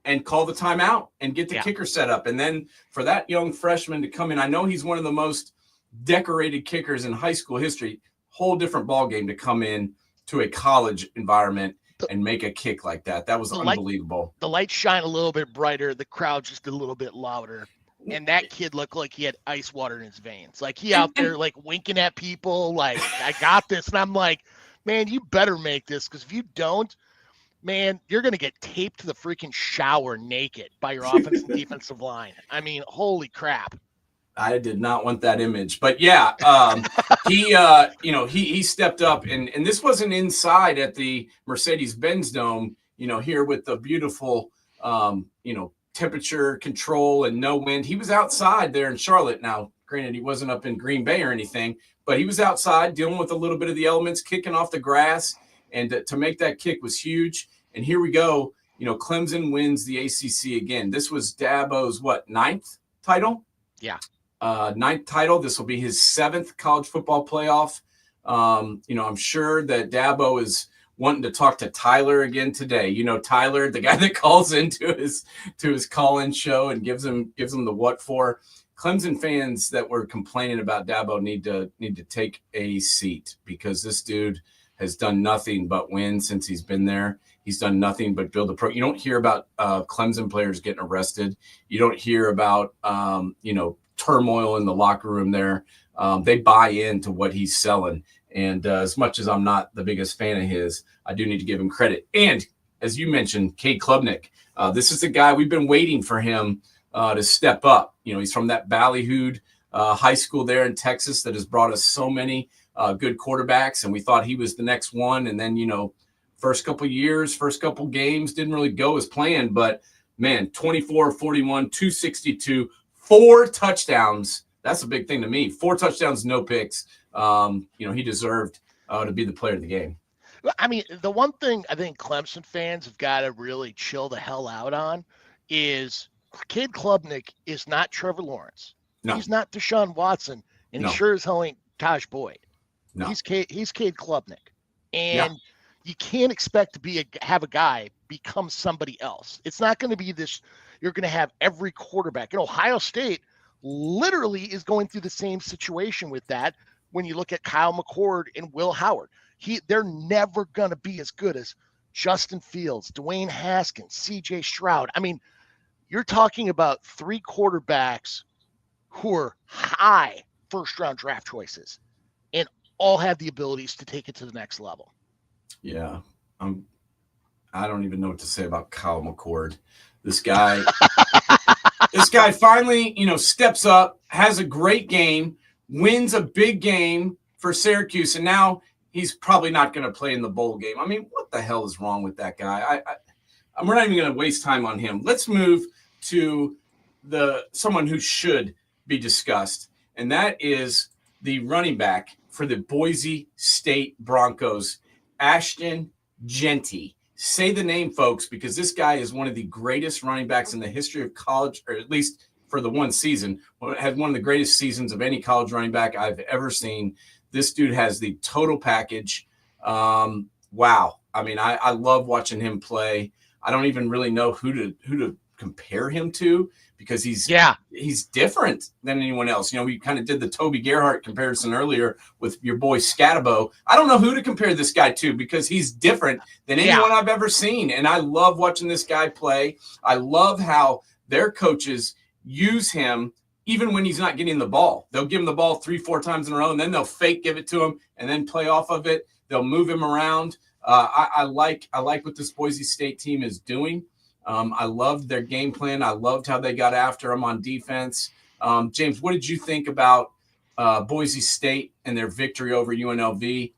and call the timeout and get the kicker set up. And then for that young freshman to come in, I know he's one of the most decorated kickers in high school history. Whole different ball game to come in to a college environment and make a kick like that. That was unbelievable. The lights shine a little bit brighter. The crowd just a little bit louder. And that kid looked like he had ice water in his veins. Like he out there like winking at people like, I got this. And I'm like, man, you better make this, because if you don't, man, you're going to get taped to the freaking shower naked by your offensive and defensive line. I mean, holy crap. I did not want that image, but yeah, he stepped up, and this wasn't inside at the Mercedes-Benz Dome, here with the beautiful, temperature control and no wind. He was outside there in Charlotte. Now, granted, he wasn't up in Green Bay or anything, but he was outside dealing with a little bit of the elements, kicking off the grass, and to make that kick was huge. And here we go. Clemson wins the ACC again. This was Dabo's ninth title? Yeah. Ninth title. This will be his 7th college football playoff. I'm sure that Dabo is wanting to talk to Tyler again today. Tyler, the guy that calls into his call-in show and gives him the what for. Clemson fans that were complaining about Dabo need to take a seat, because this dude has done nothing but win since he's been there. He's done nothing but build a pro. You don't hear about Clemson players getting arrested. You don't hear about turmoil in the locker room there. They buy into what he's selling. And as much as I'm not the biggest fan of his, I do need to give him credit. And as you mentioned, Cade Klubnik, this is the guy we've been waiting for him to step up. He's from that ballyhooed high school there in Texas that has brought us so many good quarterbacks, and we thought he was the next one. And then, first couple games didn't really go as planned, but man, 24, 41, 262, 4 touchdowns. That's a big thing to me. 4 touchdowns, no picks. He deserved to be the player of the game. I mean, the one thing I think Clemson fans have got to really chill the hell out on is Cade Klubnik is not Trevor Lawrence. No. He's not Deshaun Watson, and he sure as hell ain't Taj Boyd. No. He's Cade Klubnik. And you can't expect to have a guy become somebody else. It's not going to be this. You're going to have every quarterback. Ohio State literally is going through the same situation with that. When you look at Kyle McCord and Will Howard, they're never going to be as good as Justin Fields, Dwayne Haskins, CJ Stroud. I mean, you're talking about 3 quarterbacks who are high first-round draft choices and all have the abilities to take it to the next level. Yeah, I don't even know what to say about Kyle McCord. This guy finally, steps up, has a great game, wins a big game for Syracuse, and now he's probably not going to play in the bowl game. I mean, what the hell is wrong with that guy? We're not even going to waste time on him. Let's move to someone who should be discussed, and that is the running back for the Boise State Broncos, Ashton Jeanty. Say the name, folks, because this guy is one of the greatest running backs in the history of college, or at least for the one season, had one of the greatest seasons of any college running back I've ever seen. This dude has the total package. Wow. I mean, I love watching him play. I don't even really know who to compare him to, because he's different than anyone else. We kind of did the Toby Gerhart comparison earlier with your boy Scatabo. I don't know who to compare this guy to, because he's different than anyone I've ever seen. And I love watching this guy play. I love how their coaches use him even when he's not getting the ball. They'll give him the ball 3-4 times in a row, and then they'll fake give it to him and then play off of it. They'll move him around. I like what this Boise State team is doing. I loved their game plan. I loved how they got after him on defense. James, what did you think about Boise State and their victory over UNLV?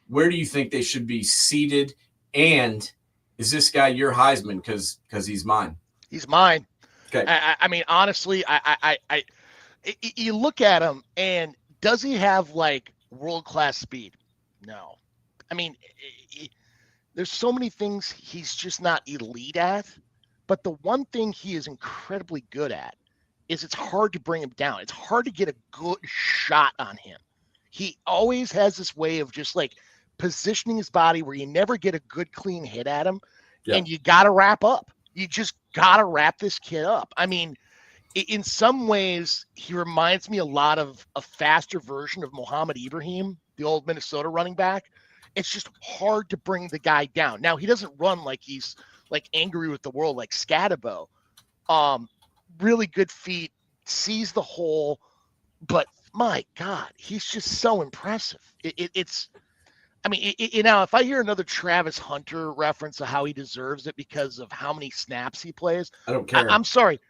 Where do you think they should be seated? And is this guy your Heisman? Because he's mine. He's mine. Okay. I mean, honestly, you look at him, and does he have like world-class speed? No. I mean, there's so many things he's just not elite at. But the one thing he is incredibly good at is it's hard to bring him down. It's hard to get a good shot on him. He always has this way of just like positioning his body where you never get a good clean hit at him. Yeah. And you got to wrap up. You just got to wrap this kid up. I mean, in some ways, he reminds me a lot of a faster version of Mohamed Ibrahim, the old Minnesota running back. It's just hard to bring the guy down. Now, he doesn't run like he's like angry with the world like Scatabo. Really good feet, sees the hole, but my God, he's just so impressive. It's I mean, now if I hear another Travis Hunter reference of how he deserves it because of how many snaps he plays, I don't care. I'm sorry.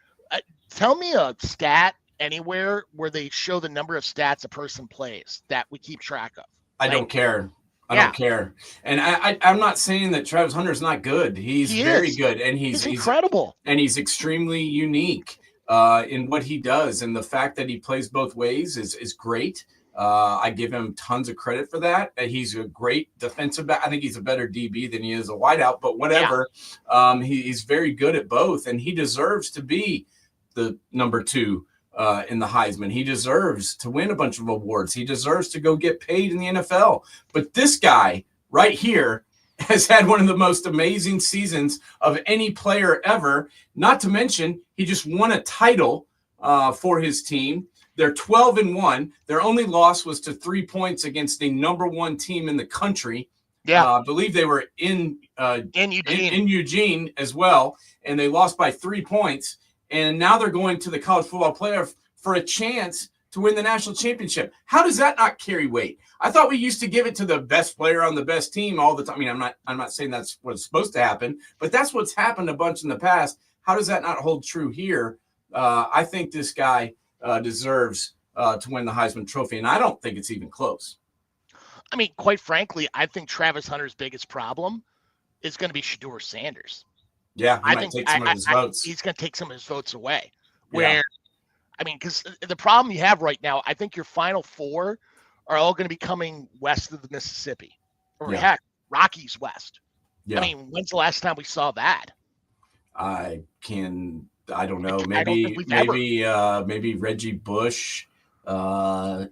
Tell me a stat anywhere where they show the number of stats a person plays that we keep track of. I don't care. I don't care. And I'm not saying that Travis Hunter is not good. He's very good, and he's incredible, and he's extremely unique in what he does. And the fact that he plays both ways is great. I give him tons of credit for that. He's a great defensive back. I think he's a better DB than he is a wideout, but whatever. Yeah. He's very good at both, and he deserves to be the number 2 in the Heisman. He deserves to win a bunch of awards. He deserves to go get paid in the NFL. But this guy right here has had one of the most amazing seasons of any player ever. Not to mention, he just won a title for his team. They're 12-1. Their only loss was to 3 points against the number 1 team in the country. Yeah, I believe they were in Eugene as well, and they lost by 3 points. And now they're going to the college football playoff for a chance to win the national championship. How does that not carry weight? I thought we used to give it to the best player on the best team all the time. I mean, I'm not saying that's what's supposed to happen, but that's what's happened a bunch in the past. How does that not hold true here? I think this guy deserves to win the Heisman Trophy, and I don't think it's even close. I mean, quite frankly, I think Travis Hunter's biggest problem is going to be Shedeur Sanders. Yeah, I think take some of his votes. He's going to take some of his votes away. I mean, because the problem you have right now, I think your final 4 are all going to be coming west of the Mississippi, or heck, Rockies west. Yeah. I mean, when's the last time we saw that? I don't know. Maybe Reggie Bush, Leinart,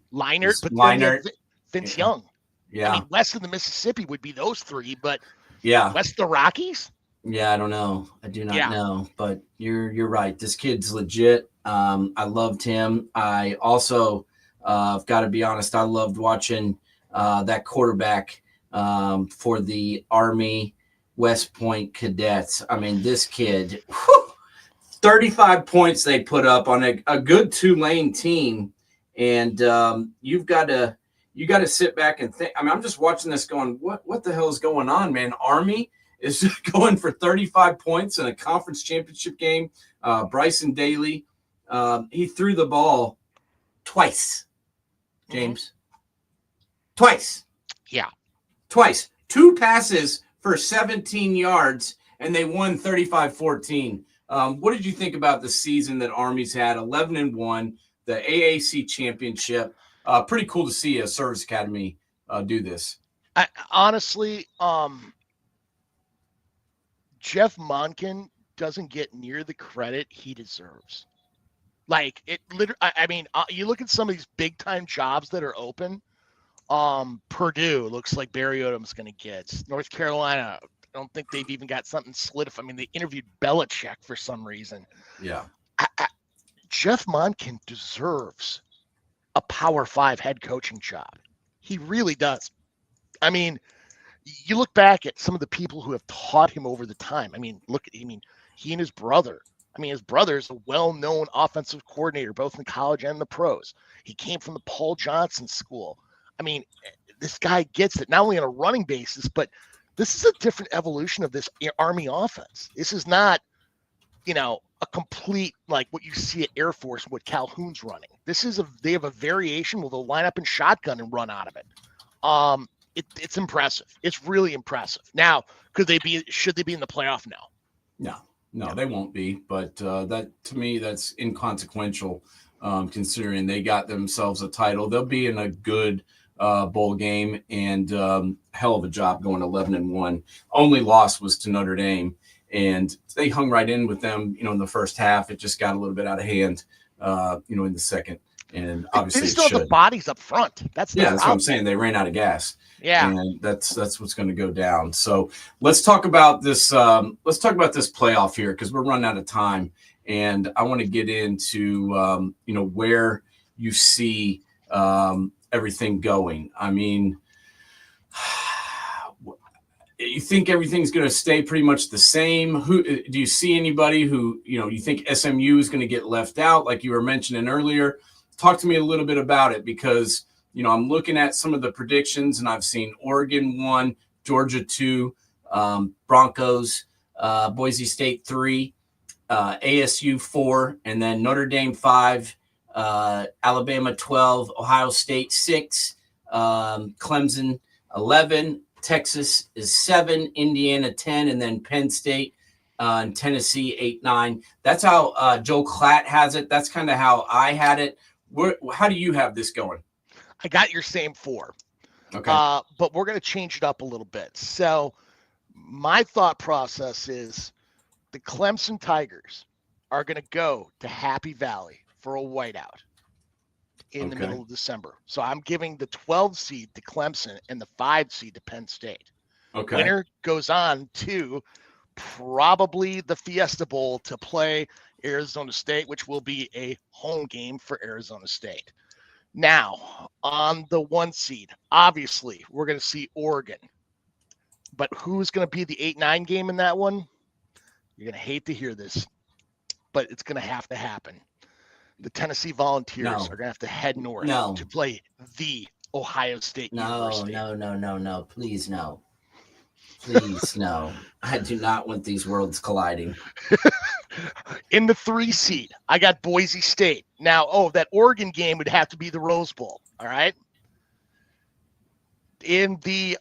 but Leinart, Vince Young. Yeah. I mean, west of the Mississippi would be those 3, but west of the Rockies. Yeah, I don't know. I do not know, but you're right. This kid's legit. I loved him. I also I've got to be honest. I loved watching that quarterback for the Army West Point Cadets. I mean, this kid, 35 points they put up on a good Tulane team, and you got to sit back and think. I mean, I'm just watching this going, what the hell is going on, man? Army is going for 35 points in a conference championship game. Bryson Daly, he threw the ball twice, James. Twice. Yeah. Twice. 2 passes for 17 yards, and they won 35-14. What did you think about the season that Army's had? 11-1, the AAC championship. Pretty cool to see a service academy do this. Honestly, Jeff Monken doesn't get near the credit he deserves. Like it literally, I mean, you look at some of these big time jobs that are open. Purdue looks like Barry Odom's going to get. North Carolina, I don't think they've even got something solidified. I mean, they interviewed Belichick for some reason. Yeah. Jeff Monken deserves a Power 5 head coaching job. He really does. I mean, you look back at some of the people who have taught him over the time. I mean, he and his brother. I mean, his brother is a well-known offensive coordinator, both in college and the pros. He came from the Paul Johnson School. I mean, this guy gets it, not only on a running basis, but this is a different evolution of this Army offense. This is not, a complete, like what you see at Air Force, what Calhoun's running. They have a variation where they'll line up in shotgun and run out of it. It's impressive. It's really impressive. Now, should they be in the playoff now? No, they won't be. But that, to me, that's inconsequential, considering they got themselves a title. They'll be in a good bowl game, and hell of a job going 11-1. Only loss was to Notre Dame, and they hung right in with them. In the first half, it just got a little bit out of hand. In the second, and obviously they still have the bodies up front. That's what I'm saying. They ran out of gas. Yeah, and that's what's going to go down. So let's talk about this. Let's talk about this playoff here because we're running out of time, and I want to get into where you see everything going. I mean, you think everything's going to stay pretty much the same? Who do you see anybody who you think SMU is going to get left out, like you were mentioning earlier? Talk to me a little bit about it because I'm looking at some of the predictions, and I've seen Oregon 1, Georgia 2, Broncos, Boise State 3, ASU 4, and then Notre Dame 5, Alabama 12, Ohio State 6, Clemson 11, Texas is 7, Indiana 10, and then Penn State and Tennessee 8-9. That's how Joe Klatt has it. That's kind of how I had it. How do you have this going? I got your same 4. Okay. But we're going to change it up a little bit. So my thought process is the Clemson Tigers are going to go to Happy Valley for a whiteout in the middle of December. So I'm giving the 12 seed to Clemson and the 5 seed to Penn State. Okay. Winner goes on to probably the Fiesta Bowl to play Arizona State, which will be a home game for Arizona State. Now, on the 1 seed, obviously, we're going to see Oregon. But who's going to be the 8-9 game in that one? You're going to hate to hear this, but it's going to have to happen. The Tennessee Volunteers are going to have to head north to play the Ohio State University. No. Please, no. Please, no. I do not want these worlds colliding. In the 3 seed, I got Boise State. Now, that Oregon game would have to be the Rose Bowl. All right. In the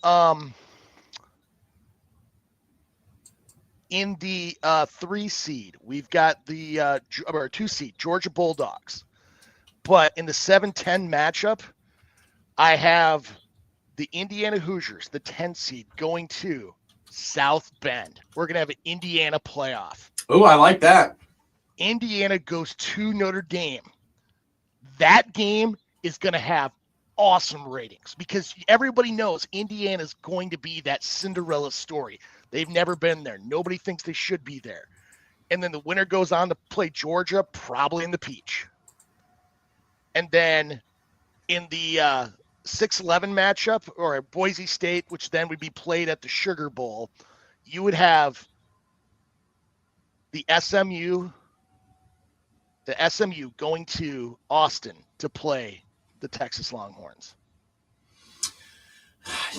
3 seed, we've got the 2 seed Georgia Bulldogs. But in the 7-10 matchup, I have the Indiana Hoosiers, the 10 seed, going to South Bend. We're going to have an Indiana playoff. Oh, I like that. Indiana goes to Notre Dame. That game is going to have awesome ratings because everybody knows Indiana is going to be that Cinderella story. They've never been there. Nobody thinks they should be there. And then the winner goes on to play Georgia, probably in the Peach. And then in the 6-11 matchup, or Boise State, which then would be played at the Sugar Bowl, you would have the SMU going to Austin to play the Texas Longhorns.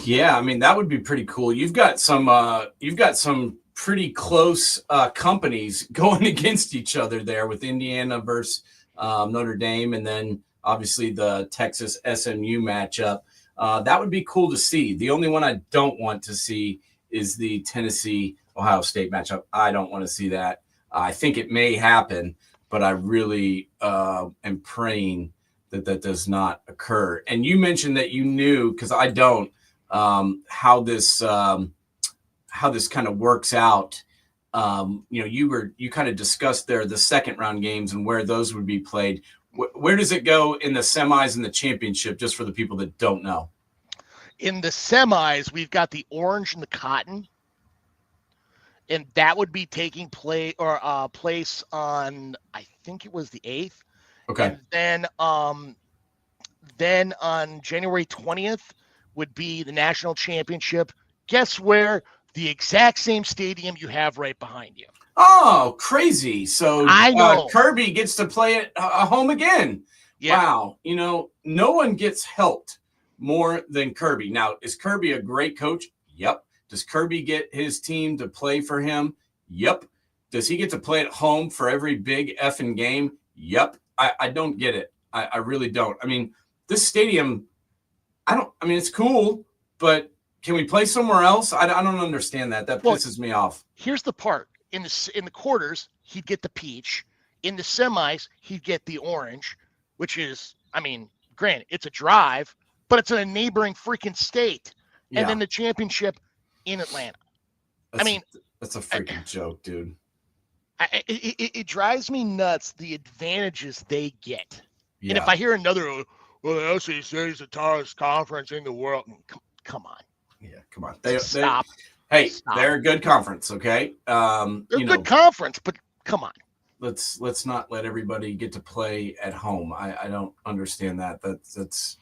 Yeah, I mean that would be pretty cool. You've got some pretty close companies going against each other there with Indiana versus Notre Dame, and then obviously the Texas SMU matchup. That would be cool to see. The only one I don't want to see is the Tennessee Ohio State matchup. I don't want to see that. I think it may happen, but I really am praying that does not occur. And you mentioned that you knew, because I don't, how this kind of works out. You kind of discussed there the second round games and where those would be played. Where does it go in the semis and the championship, just for the people that don't know? In the semis, we've got the orange and the cotton, and that would be taking place on, I think it was the 8th. Okay. And then on January 20th would be the national championship. Guess where? The exact same stadium you have right behind you. Oh, crazy. So I know. Kirby gets to play at home again. Yeah. Wow. No one gets helped more than Kirby. Now, is Kirby a great coach? Yep. Does Kirby get his team to play for him? Yep. Does he get to play at home for every big effing game? Yep. I don't get it. I really don't. I mean, this stadium, it's cool, but can we play somewhere else? I don't understand that. That pisses me off. Here's the part. In the quarters, he'd get the peach. In the semis, he'd get the orange, which is, granted, it's a drive, but it's in a neighboring freaking state. Yeah. And then the championship in Atlanta. That's a freaking joke, dude. It drives me nuts, the advantages they get. Yeah. And if I hear another, well, the SEC is the tallest conference in the world. Come on. Yeah, come on. Stop. They're a good conference, okay? They're a good conference, but come on. Let's not let everybody get to play at home. I don't understand that. That's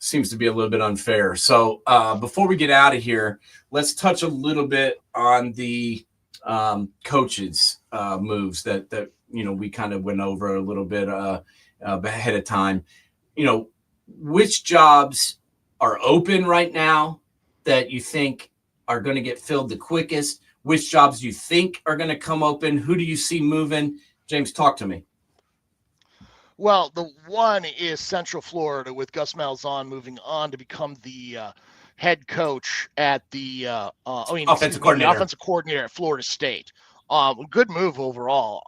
seems to be a little bit unfair. So before we get out of here, let's touch a little bit on the coaches moves that we kind of went over a little bit ahead of time. Which jobs are open right now that you think are going to get filled the quickest? Which jobs do you think are going to come open? Who do you see moving? James, talk to me. Well, the one is Central Florida with Gus Malzahn moving on to become the head coach at the offensive coordinator at Florida State. Good move overall.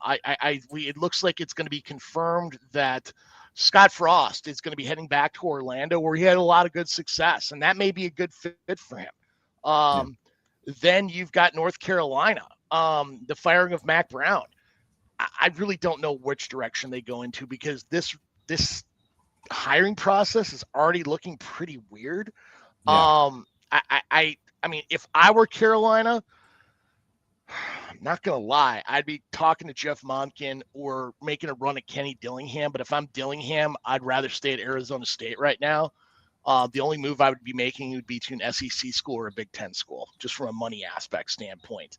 It looks like it's going to be confirmed that Scott Frost is going to be heading back to Orlando, where he had a lot of good success, and that may be a good fit for him. Then you've got North Carolina, the firing of Mac Brown. I really don't know which direction they go into, because this hiring process is already looking pretty weird. Yeah. I mean, if I were Carolina, I'm not going to lie, I'd be talking to Jeff Monken or making a run at Kenny Dillingham. But if I'm Dillingham, I'd rather stay at Arizona State right now. The only move I would be making would be to an SEC school or a Big Ten school, just from a money aspect standpoint.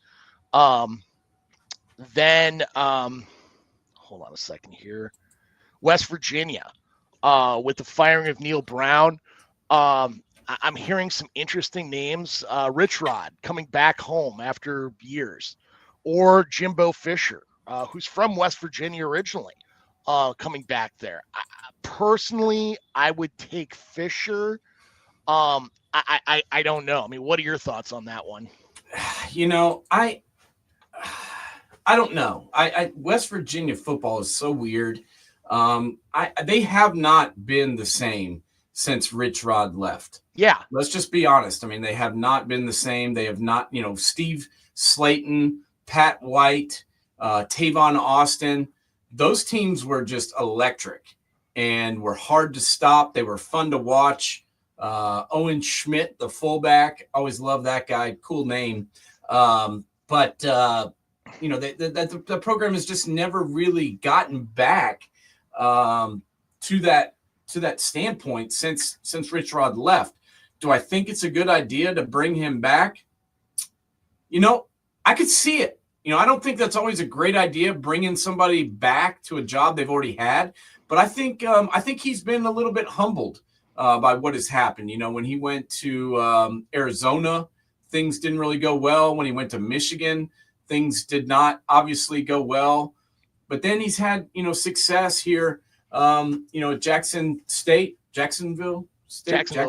Then hold on a second here. West Virginia, with the firing of Neil Brown. I'm hearing some interesting names. Rich Rod coming back home after years, or Jimbo Fisher, who's from West Virginia originally, coming back there. Personally, I would take Fisher. I don't know. I mean, what are your thoughts on that one? I don't know. West Virginia football is so weird. They have not been the same since Rich Rod left. Yeah. Let's just be honest. I mean, they have not been the same. They have not, Steve Slayton, Pat White, Tavon Austin. Those teams were just electric and were hard to stop. They were fun to watch. Owen Schmidt, the fullback, always loved that guy. Cool name. But the program has just never really gotten back to that standpoint since Rich Rod left. Do I think it's a good idea to bring him back? I could see it. I don't think that's always a great idea, bringing somebody back to a job they've already had. But I think he's been a little bit humbled by what has happened. When he went to Arizona, things didn't really go well. When he went to Michigan, things did not obviously go well. But then he's had, success here, at Jacksonville State. Jacksonville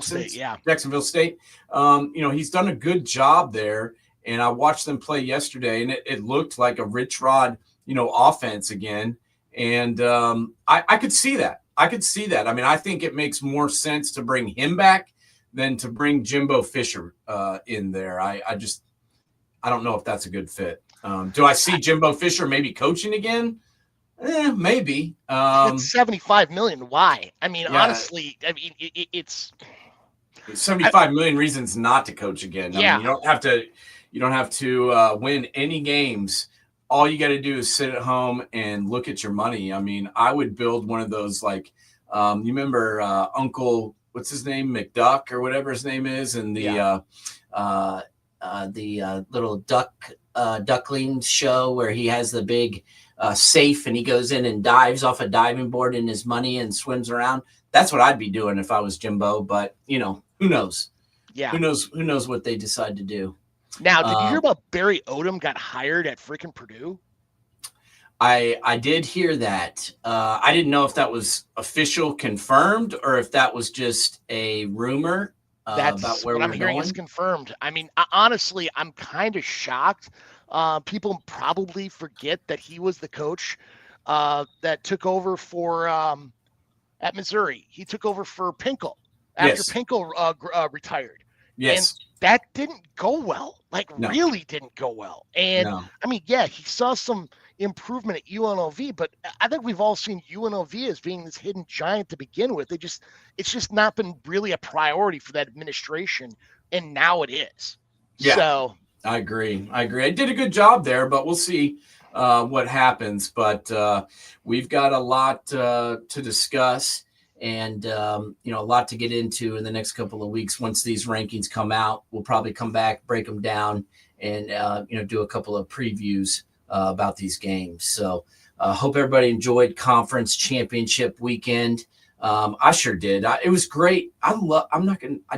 State, yeah. Jacksonville State. He's done a good job there. And I watched them play yesterday, and it looked like a Rich Rod, offense again. And I could see that. I mean, I think it makes more sense to bring him back than to bring Jimbo Fisher in there. I don't know if that's a good fit. Do I see Jimbo Fisher maybe coaching again? Maybe. It's $75 million. Why? I mean, yeah. Honestly, it's 75 million reasons not to coach again. I mean, you don't have to win any games. All you got to do is sit at home and look at your money. I mean, I would build one of those, like, you remember Uncle, what's his name, McDuck or whatever his name is, and the little duckling show where he has the big safe and he goes in and dives off a diving board in his money and swims around. That's what I'd be doing if I was Jimbo. But who knows? Yeah, who knows what they decide to do. Now, did you hear about Barry Odom got hired at freaking Purdue? I did hear that. I didn't know if that was official, confirmed, or if that was just a rumor. That's about where what I'm hearing is confirmed. I mean, honestly, I'm kind of shocked. People probably forget that he was the coach that took over for at Missouri. He took over for Pinkel after Yes. Pinkel retired. Yes. And that didn't go well. Like, No. really didn't go well. And No. I mean, yeah, he saw some improvement at UNLV, but I think we've all seen UNLV as being this hidden giant to begin with. It's just not been really a priority for that administration, and now it is. Yeah. So I agree. I did a good job there, but we'll see what happens. But we've got a lot to discuss, and a lot to get into in the next couple of weeks. Once these rankings come out, we'll probably come back, break them down, and do a couple of previews about these games. So hope everybody enjoyed conference championship weekend. I sure did. It was great. I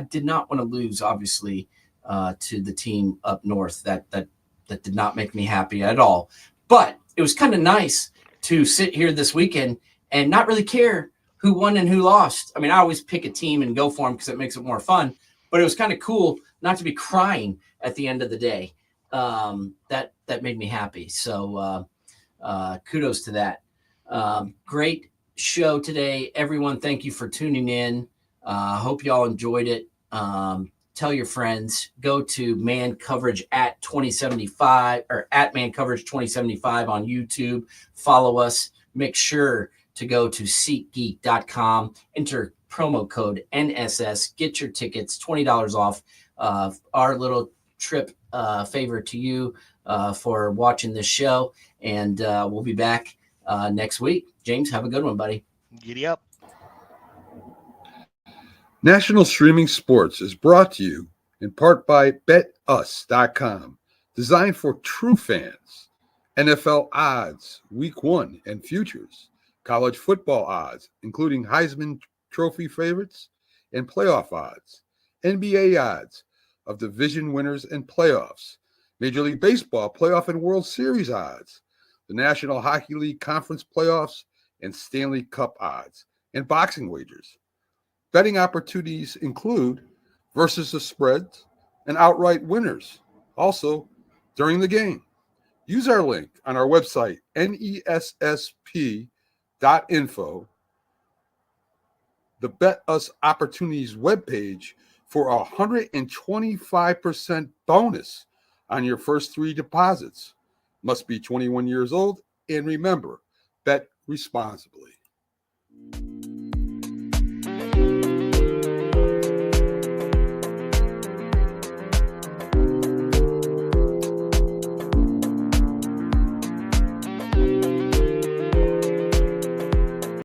did not want to lose, obviously, to the team up north. That did not make me happy at all. But it was kind of nice to sit here this weekend and not really care who won and who lost. I mean, I always pick a team and go for them because it makes it more fun. But it was kind of cool not to be crying at the end of the day. That made me happy. So kudos to that. Great show today, everyone. Thank you for tuning in. Hope y'all enjoyed it. Tell your friends. Go to Man Coverage at 2075 or at Man Coverage 2075 on YouTube. Follow us. Make sure to go to SeatGeek.com. Enter promo code NSS. Get your tickets. $20 off. Our little trip favor to you for watching this show. And we'll be back next week. James, have a good one, buddy. giddy up. National Streaming Sports is brought to you in part by BetUs.com, designed for true fans. NFL odds, Week 1 and futures, college football odds, including Heisman Trophy favorites and playoff odds, NBA odds of division winners and playoffs, Major League Baseball playoff and World Series odds, the National Hockey League Conference playoffs and Stanley Cup odds, and boxing wagers. Betting opportunities include versus the spreads and outright winners, also during the game. Use our link on our website, nessp.info, the Bet Us Opportunities webpage, for a 125% bonus on your first 3 deposits. Must be 21 years old, and remember, bet responsibly.